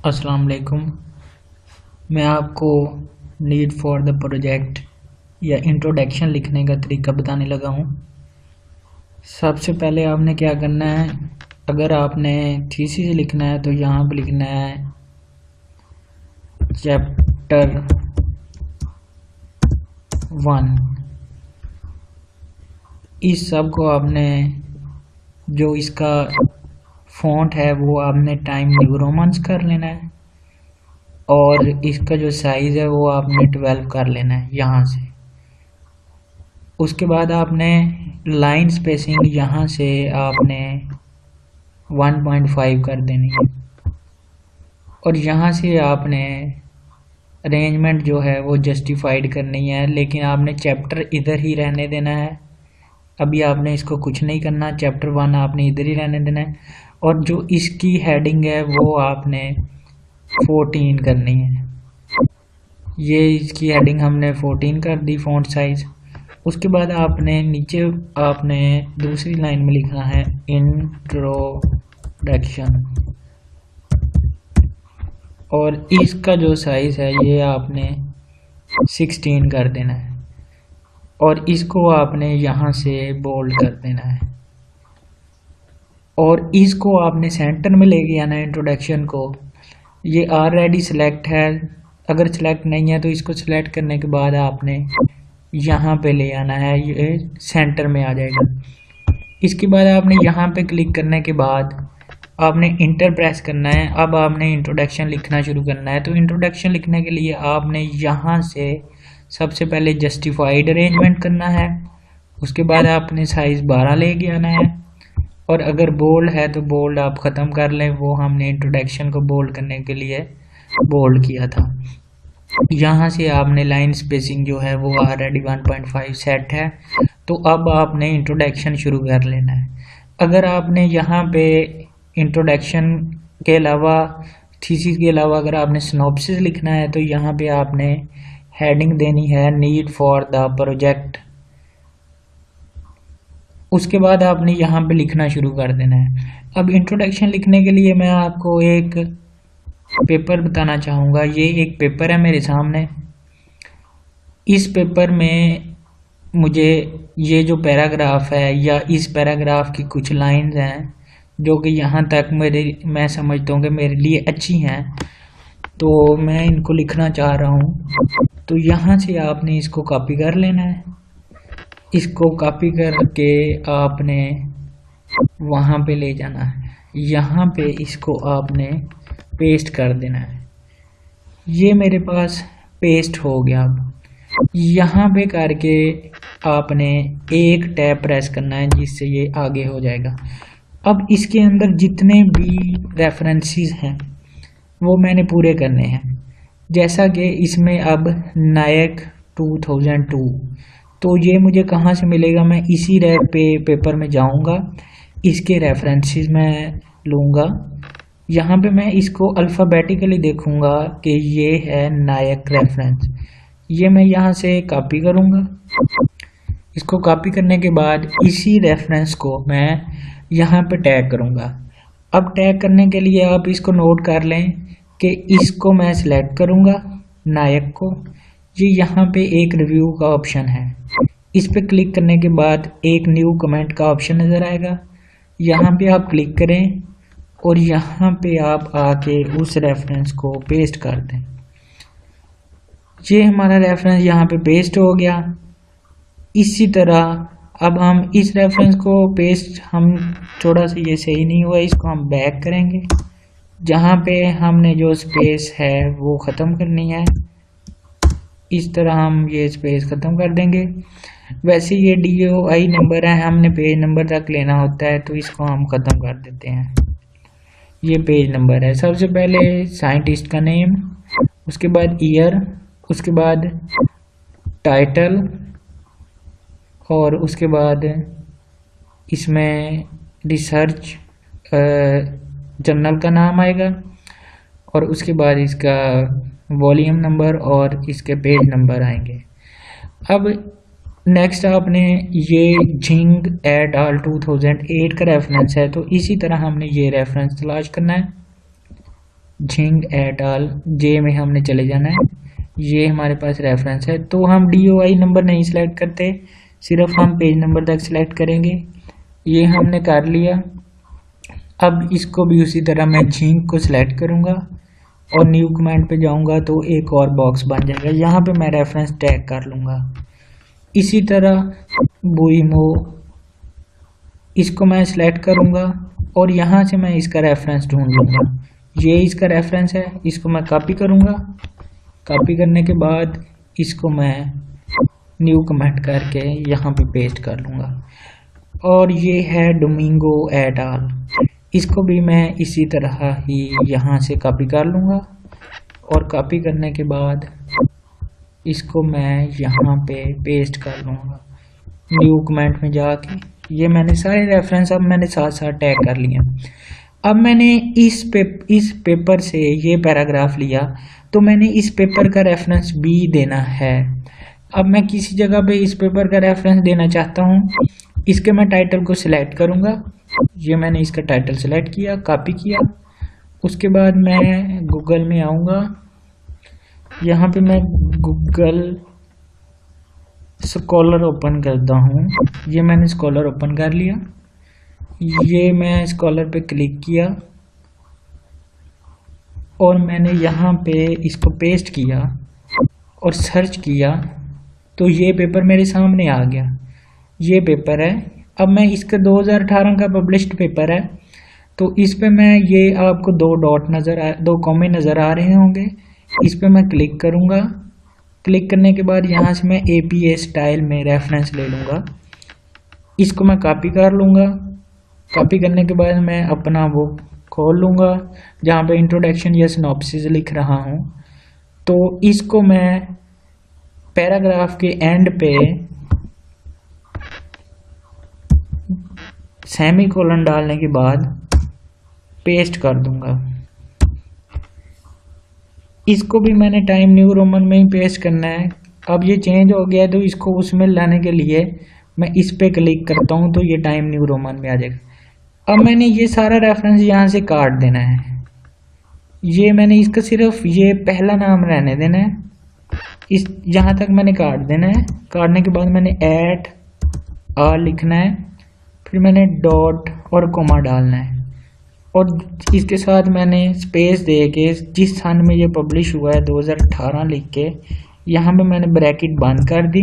अस्सलाम वालेकुम। मैं आपको नीड फॉर द प्रोजेक्ट या इंट्रोडक्शन लिखने का तरीका बताने लगा हूँ। सबसे पहले आपने क्या करना है, अगर आपने थीसिस लिखना है तो यहाँ पे लिखना है चैप्टर 1। इस सब को आपने जो इसका फ़ॉन्ट है वो आपने टाइम न्यू रोमन्स कर लेना है और इसका जो साइज़ है वो आपने 12 कर लेना है यहाँ से। उसके बाद आपने लाइन स्पेसिंग यहाँ से आपने 1.5 कर देनी है और यहाँ से आपने अरेंजमेंट जो है वो जस्टिफाइड करनी है, लेकिन आपने चैप्टर इधर ही रहने देना है। अभी आपने इसको कुछ नहीं करना, चैप्टर 1 आपने इधर ही रहने देना है और जो इसकी हेडिंग है वो आपने 14 करनी है। ये इसकी हेडिंग हमने 14 कर दी फ़ॉन्ट साइज़। उसके बाद आपने नीचे आपने दूसरी लाइन में लिखना है इंट्रोडक्शन और इसका जो साइज़ है ये आपने 16 कर देना है और इसको आपने यहाँ से बोल्ड कर देना है और इसको आपने सेंटर में लेके आना है इंट्रोडक्शन को। ये ऑलरेडी सिलेक्ट है, अगर सिलेक्ट नहीं है तो इसको सिलेक्ट करने के बाद आपने यहाँ पे ले आना है, ये सेंटर में आ जाएगा। इसके बाद आपने यहाँ पे क्लिक करने के बाद आपने इंटर प्रेस करना है। अब आपने इंट्रोडक्शन लिखना शुरू करना है। तो इंट्रोडक्शन लिखने के लिए आपने यहाँ से सबसे पहले जस्टिफाइड अरेंजमेंट करना है। उसके बाद आपने साइज़ 12 लेके आना है और अगर बोल्ड है तो बोल्ड आप ख़त्म कर लें, वो हमने इंट्रोडक्शन को बोल्ड करने के लिए बोल्ड किया था। यहाँ से आपने लाइन स्पेसिंग जो है वो ऑलरेडी 1.5 सेट है, तो अब आपने इंट्रोडक्शन शुरू कर लेना है। अगर आपने यहाँ पे इंट्रोडक्शन के अलावा थीसिस के अलावा अगर आपने सिनॉप्सिस लिखना है तो यहाँ पे आपने हेडिंग देनी है नीड फॉर द प्रोजेक्ट। उसके बाद आपने यहाँ पे लिखना शुरू कर देना है। अब इंट्रोडक्शन लिखने के लिए मैं आपको एक पेपर बताना चाहूँगा। ये एक पेपर है मेरे सामने। इस पेपर में मुझे ये जो पैराग्राफ है या इस पैराग्राफ की कुछ लाइंस हैं जो कि यहाँ तक मैं समझता हूँ कि मेरे लिए अच्छी हैं, तो मैं इनको लिखना चाह रहा हूँ। तो यहाँ से आपने इसको कॉपी कर लेना है। इसको कॉपी करके आपने वहाँ पे ले जाना है, यहाँ पे इसको आपने पेस्ट कर देना है। ये मेरे पास पेस्ट हो गया। अब यहाँ पे करके आपने एक टैब प्रेस करना है जिससे ये आगे हो जाएगा। अब इसके अंदर जितने भी रेफरेंसेस हैं वो मैंने पूरे करने हैं। जैसा कि इसमें अब नायक 2002, तो ये मुझे कहाँ से मिलेगा, मैं इसी पेपर में जाऊँगा, इसके रेफरेंसेस मैं लूँगा। यहाँ पे मैं इसको अल्फ़ाबेटिकली देखूँगा कि ये है नायक रेफरेंस। ये मैं यहाँ से कॉपी करूँगा। इसको कॉपी करने के बाद इसी रेफरेंस को मैं यहाँ पे टैग करूँगा। अब टैग करने के लिए आप इसको नोट कर लें कि इसको मैं सिलेक्ट करूँगा नायक को। ये यहाँ पे एक रिव्यू का ऑप्शन है, इस पे क्लिक करने के बाद एक न्यू कमेंट का ऑप्शन नज़र आएगा। यहाँ पे आप क्लिक करें और यहाँ पे आप आके उस रेफरेंस को पेस्ट कर दें। ये हमारा रेफरेंस यहाँ पे पेस्ट हो गया। इसी तरह अब हम इस रेफरेंस को पेस्ट, हम थोड़ा सा ये सही नहीं हुआ, इसको हम बैक करेंगे। जहाँ पे हमने जो स्पेस है वो ख़त्म करनी है, इस तरह हम ये स्पेस ख़त्म कर देंगे। वैसे ये DOI नंबर है, हमने पेज नंबर तक लेना होता है, तो इसको हम ख़त्म कर देते हैं। ये पेज नंबर है। सबसे पहले साइंटिस्ट का नेम, उसके बाद ईयर, उसके बाद टाइटल और उसके बाद इसमें रिसर्च जर्नल का नाम आएगा और उसके बाद इसका वॉल्यूम नंबर और इसके पेज नंबर आएंगे। अब नेक्स्ट आपने ये झिंग एट आल 2008 का रेफरेंस है, तो इसी तरह हमने ये रेफरेंस तलाश करना है। झिंग एट आल, जे में हमने चले जाना है। ये हमारे पास रेफरेंस है, तो हम DOI नंबर नहीं सिलेक्ट करते, सिर्फ हम पेज नंबर तक सिलेक्ट करेंगे। ये हमने कर लिया। अब इसको भी उसी तरह मैं झिंग को सिलेक्ट करूँगा और न्यू कमांड पे जाऊँगा तो एक और बॉक्स बन जाएगा। यहाँ पे मैं रेफरेंस टैग कर लूँगा। इसी तरह बुईमो, इसको मैं सिलेक्ट करूँगा और यहाँ से मैं इसका रेफरेंस ढूंढ लूँगा। ये इसका रेफरेंस है, इसको मैं कॉपी करूँगा। कॉपी करने के बाद इसको मैं न्यू कमेंट करके यहाँ पे पेस्ट कर लूँगा। और ये है डोमिंगो एट आल, इसको भी मैं इसी तरह ही यहाँ से कॉपी कर लूँगा और कॉपी करने के बाद इसको मैं यहाँ पे पेस्ट कर लूँगा न्यू कमेंट में जाके। ये मैंने सारे रेफरेंस अब मैंने साथ साथ टैग कर लिए। अब मैंने इस पेपर से ये पैराग्राफ लिया, तो मैंने इस पेपर का रेफरेंस भी देना है। अब मैं किसी जगह पे इस पेपर का रेफरेंस देना चाहता हूँ। इसके मैं टाइटल को सिलेक्ट करूँगा। ये मैंने इसका टाइटल सिलेक्ट किया, कॉपी किया। उसके बाद मैं गूगल में आऊँगा। यहाँ पे मैं गूगल स्कॉलर ओपन करता हूँ। ये मैंने स्कॉलर ओपन कर लिया। ये मैं स्कॉलर पे क्लिक किया और मैंने यहाँ पे इसको पेस्ट किया और सर्च किया, तो ये पेपर मेरे सामने आ गया। ये पेपर है। अब मैं इसका 2018 का पब्लिश्ड पेपर है, तो इस पे मैं ये आपको दो कॉमे नज़र आ रहे होंगे। इस पे मैं क्लिक करूँगा। क्लिक करने के बाद यहाँ से मैं APA स्टाइल में रेफरेंस ले लूँगा। इसको मैं कॉपी कर लूँगा। कॉपी करने के बाद मैं अपना वो खोल लूँगा जहाँ पे इंट्रोडक्शन या सिनॉप्सिस लिख रहा हूँ। तो इसको मैं पैराग्राफ के एंड पे सेमीकोलन डालने के बाद पेस्ट कर दूँगा। इसको भी मैंने टाइम न्यू रोमन में ही पेस्ट करना है। अब ये चेंज हो गया, तो इसको उसमें लाने के लिए मैं इस पे क्लिक करता हूँ, तो ये टाइम न्यू रोमन में आ जाएगा। अब मैंने ये सारा रेफरेंस यहाँ से काट देना है। ये मैंने इसका सिर्फ ये पहला नाम रहने देना है, इस यहाँ तक मैंने काट देना है। काटने के बाद मैंने एट आर लिखना है, फिर मैंने डॉट और कोमा डालना है और इसके साथ मैंने स्पेस दे के जिस सन में ये पब्लिश हुआ है 2018 लिख के यहाँ पे मैंने ब्रैकेट बंद कर दी।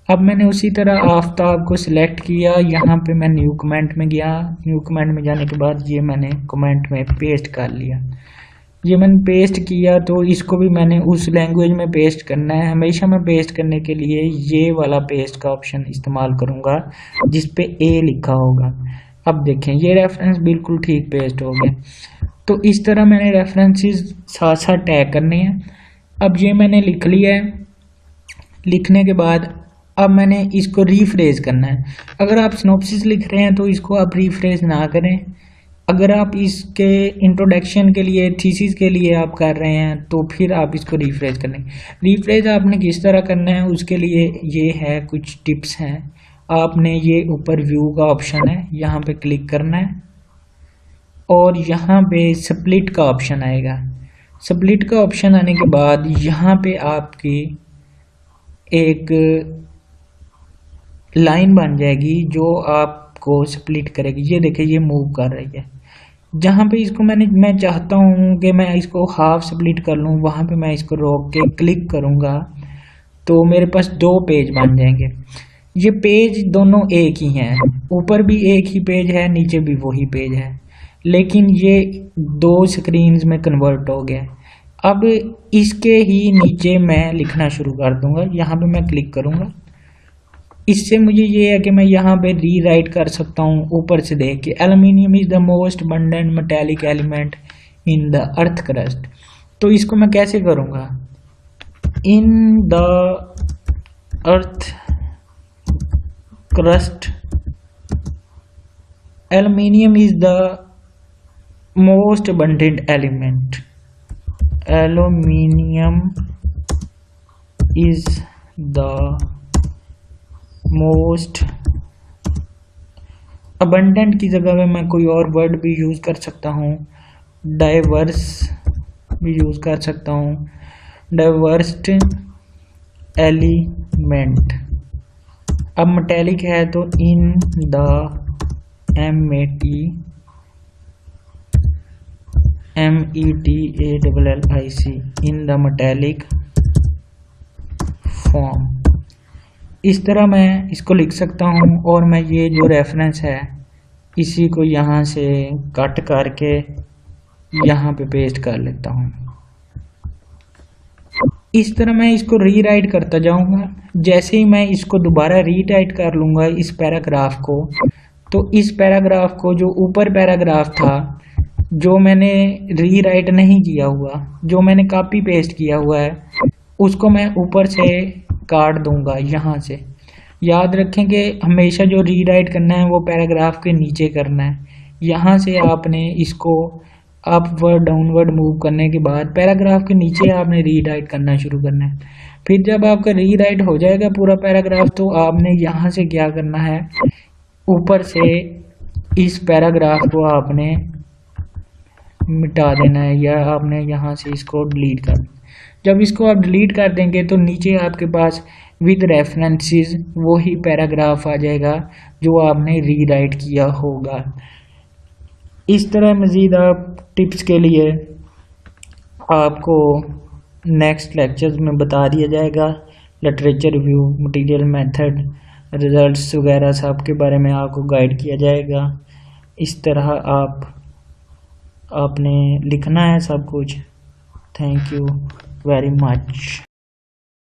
अब मैंने उसी तरह आफ्ताब को सिलेक्ट किया। यहाँ पे मैं न्यू कमेंट में गया। न्यू कमेंट में जाने के बाद ये मैंने कमेंट में पेस्ट कर लिया। ये मैंने पेस्ट किया, तो इसको भी मैंने उस लैंग्वेज में पेस्ट करना है। हमेशा मैं पेस्ट करने के लिए ये वाला पेस्ट का ऑप्शन इस्तेमाल करूँगा जिस पे A लिखा होगा। अब देखें ये रेफरेंस बिल्कुल ठीक पेस्ट हो गया। तो इस तरह मैंने रेफरेंसेस साथ साथ टैग करने हैं। अब ये मैंने लिख लिया है। लिखने के बाद अब मैंने इसको रीफ्रेज करना है। अगर आप सिनॉप्सिस लिख रहे हैं तो इसको आप रीफ्रेज ना करें। अगर आप इसके इंट्रोडक्शन के लिए, थीसिस के लिए आप कर रहे हैं तो फिर आप इसको रीफ्रेज करें। रीफ्रेज आपने किस तरह करना है उसके लिए ये है, कुछ टिप्स हैं। आपने ये ऊपर व्यू का ऑप्शन है, यहाँ पे क्लिक करना है और यहाँ पे स्प्लिट का ऑप्शन आएगा। स्प्लिट का ऑप्शन आने के बाद यहाँ पे आपकी एक लाइन बन जाएगी जो आपको स्प्लिट करेगी। ये देखिए ये मूव कर रही है। जहाँ पे इसको मैं चाहता हूँ कि मैं इसको हाफ स्प्लिट कर लूँ, वहाँ पे मैं इसको रोक के क्लिक करूँगा तो मेरे पास 2 पेज बन जाएंगे। ये पेज दोनों एक ही हैं, ऊपर भी एक ही पेज है, नीचे भी वही पेज है, लेकिन ये 2 स्क्रीन्स में कन्वर्ट हो गए। अब इसके ही नीचे मैं लिखना शुरू कर दूंगा। यहाँ पे मैं क्लिक करूँगा। इससे मुझे ये है कि मैं यहाँ पे रीराइट कर सकता हूँ ऊपर से देख के, aluminium is the most abundant metallic element in the earth crust. तो इसको मैं कैसे करूँगा, in the earth crust aluminium is the most abundant element. Aluminium is the most abundant की जगह में मैं कोई और वर्ड भी यूज कर सकता हूँ, डाइवर्स भी यूज़ कर सकता हूँ। डाइवर्स्ड एलिमेंट, अब मेटेलिक है तो in the METALLIC in the metallic form. इस तरह मैं इसको लिख सकता हूँ और मैं ये जो रेफरेंस है इसी को यहाँ से कट करके यहाँ पे पेस्ट कर लेता हूँ। इस तरह मैं इसको रीराइट करता जाऊँगा। जैसे ही मैं इसको दोबारा रीराइट कर लूँगा इस पैराग्राफ को, तो इस पैराग्राफ को जो ऊपर पैराग्राफ था जो मैंने रीराइट नहीं किया हुआ, जो मैंने कॉपी पेस्ट किया हुआ है, उसको मैं ऊपर से काट दूंगा यहाँ से। याद रखेंगे हमेशा जो रीराइट करना है वो पैराग्राफ के नीचे करना है। यहाँ से आपने इसको अपवर्ड डाउनवर्ड मूव करने के बाद पैराग्राफ के नीचे आपने रीराइट करना शुरू करना है। फिर जब आपका रीराइट हो जाएगा पूरा पैराग्राफ, तो आपने यहाँ से क्या करना है, ऊपर से इस पैराग्राफ को आपने मिटा देना है या आपने यहाँ से इसको डिलीट कर देना। जब इसको आप डिलीट कर देंगे तो नीचे आपके पास विद रेफरेंसेस वही पैराग्राफ आ जाएगा जो आपने रीराइट किया होगा। इस तरह मज़ीद आप टिप्स के लिए आपको नेक्स्ट लेक्चर्स में बता दिया जाएगा। Literature review, material method, results वगैरह सब के बारे में आपको गाइड किया जाएगा। इस तरह आपने लिखना है सब कुछ। Thank you very much.